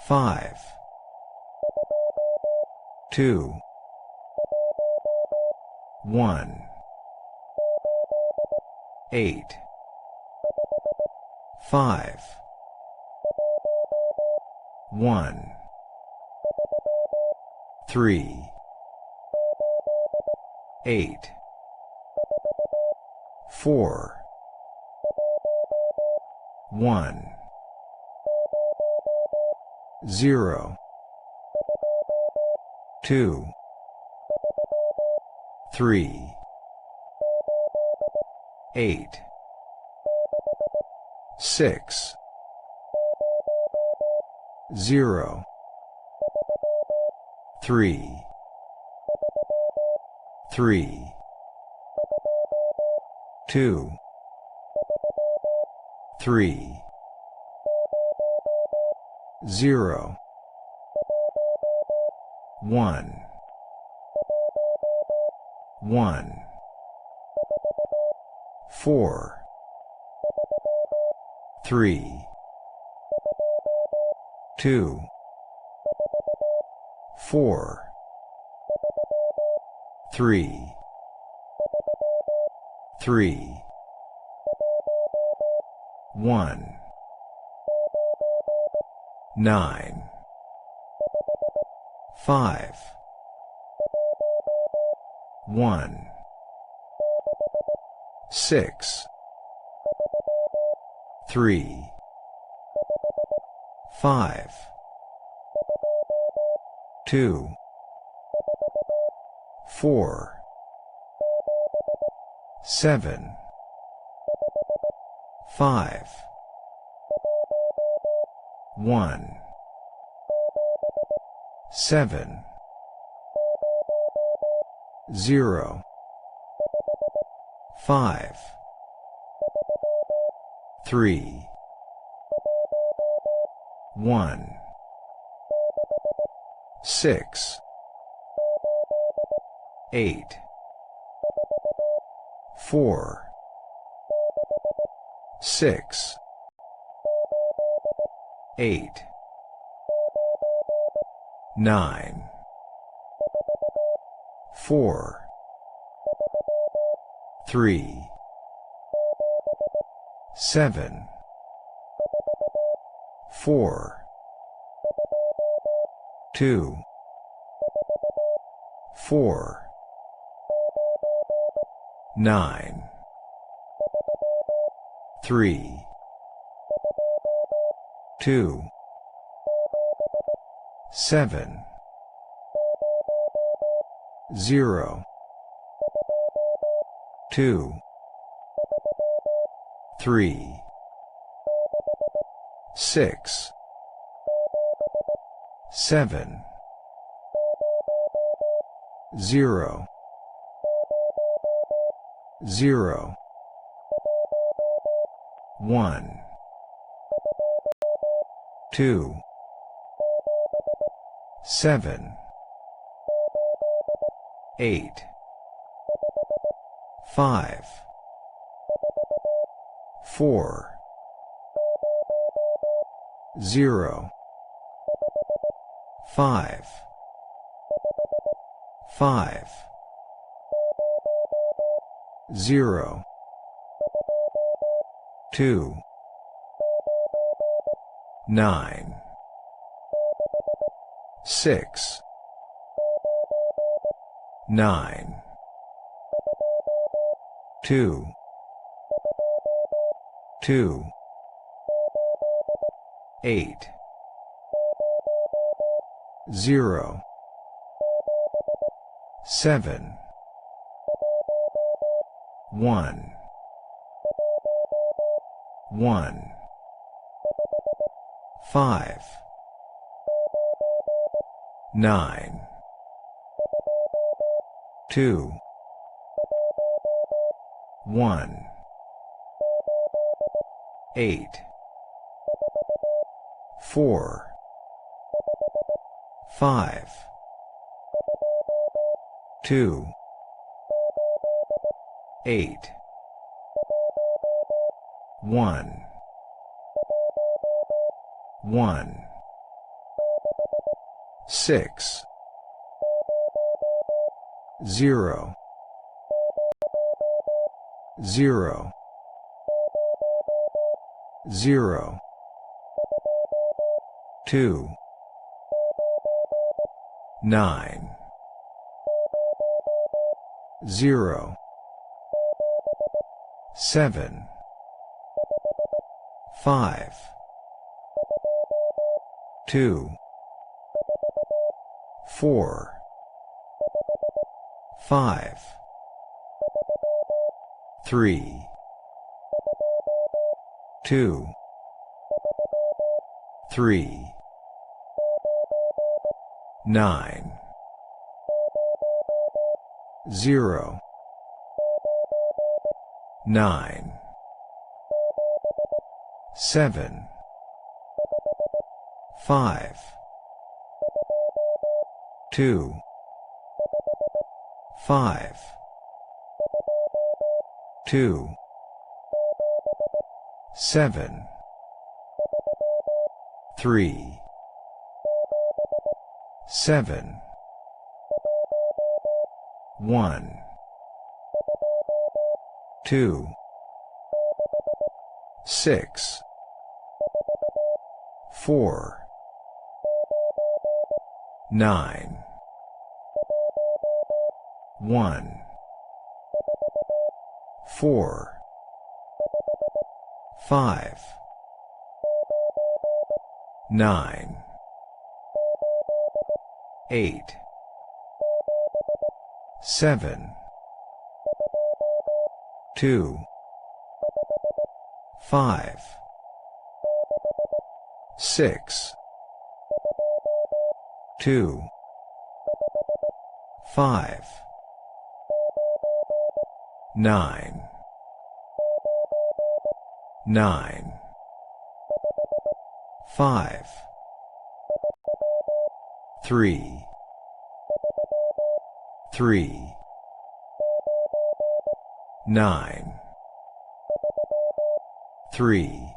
5, 2, 1, 8, 5, 1, 3, 8, 4, 1, 0, 2, 3, 8, 6, 0, 3, 3, 2, 3, 0, 1, 1, 4, 3, 2, 4, 3, 3, 1, 9, 5, 1, 6, 3, 5, 2, 4, 7, 5, 1, 7, 0, 5, 3, 1, 6, 8, 4, 6, 8, 9, 4, 3, 7, 4, 2, 4, 9, 3, 2, 7, 0, 2, 3, 6, 7, 0, 0, 1, 2, 7, 8, 5, 4, 0, 5, 5, 0, 2, 9, 6, 9, 2, 2, 8, 0, 7, 1, 1, 5, 9, 2, 1, 8, 4, 5, 2, 8, 1, 1, 6, 0, 0, 0, 2, 9, 0, 7, 5, 2, 4, 5, 3, 2, 3, 9, 0, 9, 7, 5, 2, 5, 2, 7, 3, 7, 1, 2, 6, 4, 9, 1, 4, 5, 9, 8, 7, 2, 5, 6, 2, 5, 9, 9, 5, 3, 3, 9, 3,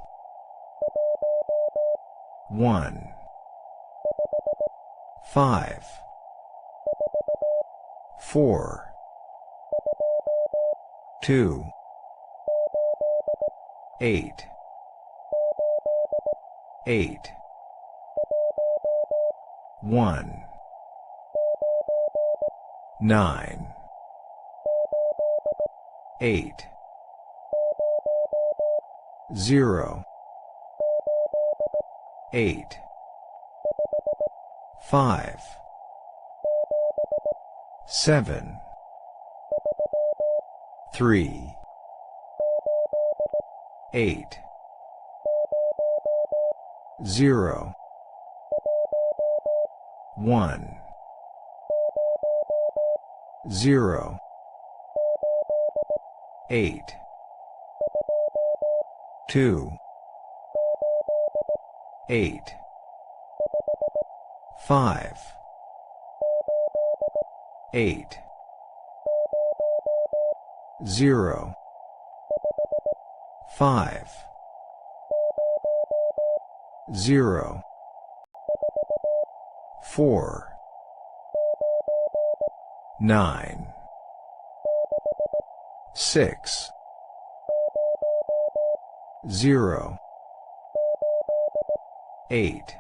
1, 5, 4, 2, 8, 8, 1, 9, 8, 0, 8, 5, 7, 3, 8, 0, 1, 0, 8, 2, 8, 5, 8, 0, 5, 0, 4, 9, 6, 0, 8,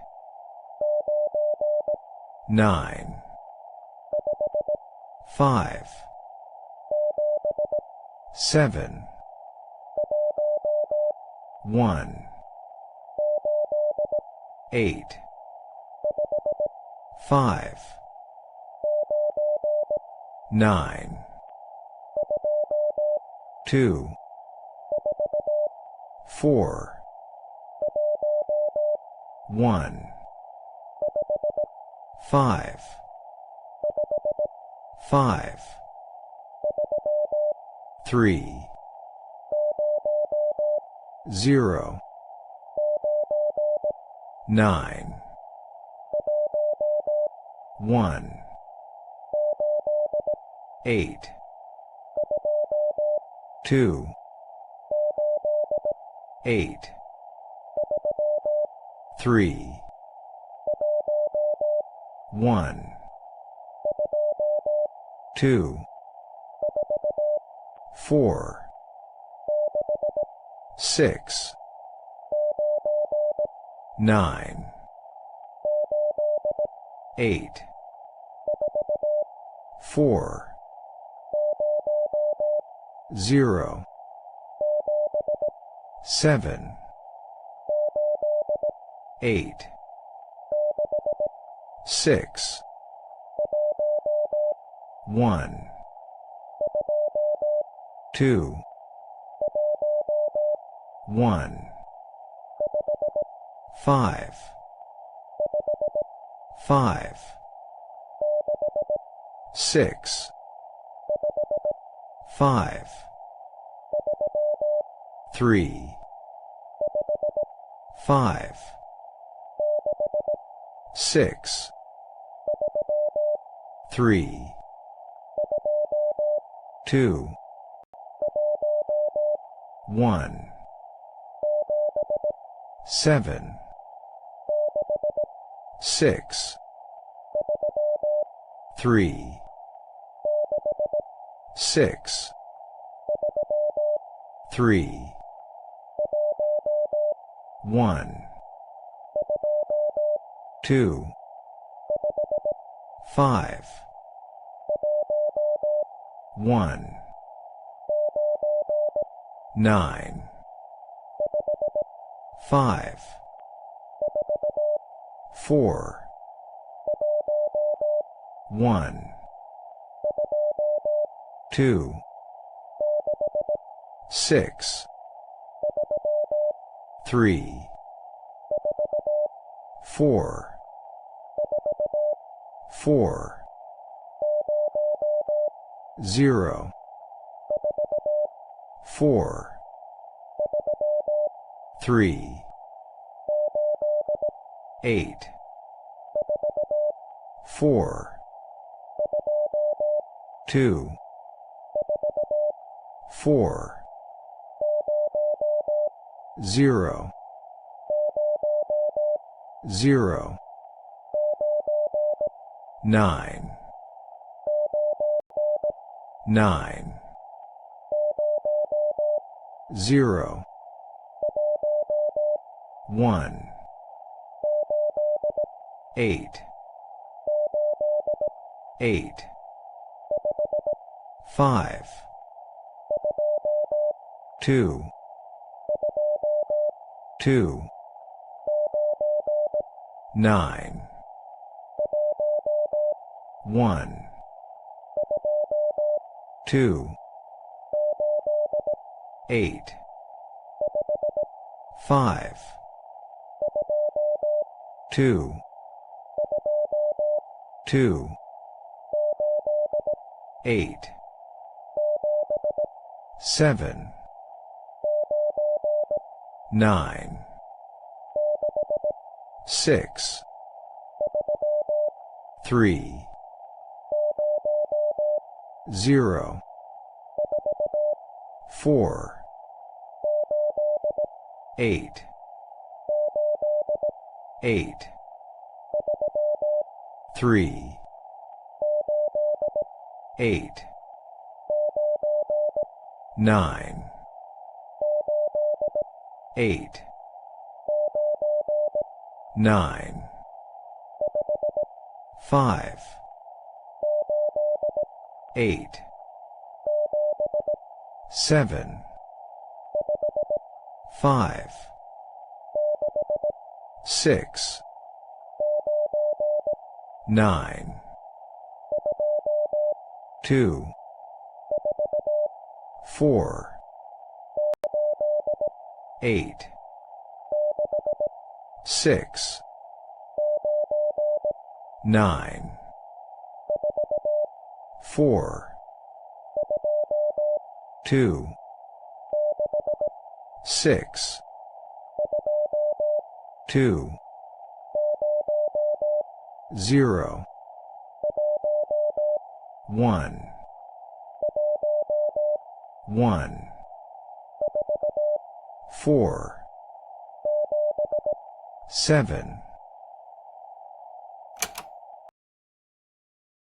9, 5, 7, 1, 8, 5, 9, 2, 4, 1, 5, 5, 3, 0, 9, 1, 8, 2, 8, 3, 1, 2, 4, 6, 9, 8, 4, 0, 7, 8, 6, 1, 2, 1, 5, 5, 6, 5, 3, 5, 6, 3, 2, 1, 7, 6, 3, 6, 3, 1, 2, 5, 1, 9, 5, 4, 1, 2, 6, 3, 4, 4, 0, 4, 3, 8, 4, 2, 4, 0, 0, 9, 9, 0, 1, 8, 8, 5, 2, 2, 9, 1, 2, 8, 5, 2, 2, 8, 7, 9, 6, 3, 0, 4, 8, 8, 3, 8, 9, 8, 9, 5, 8, 7, 5, 6, 9, 2, 4, 8, 6, 9, 4, 2, 6, 2, 0, 1, 1, 4, 7.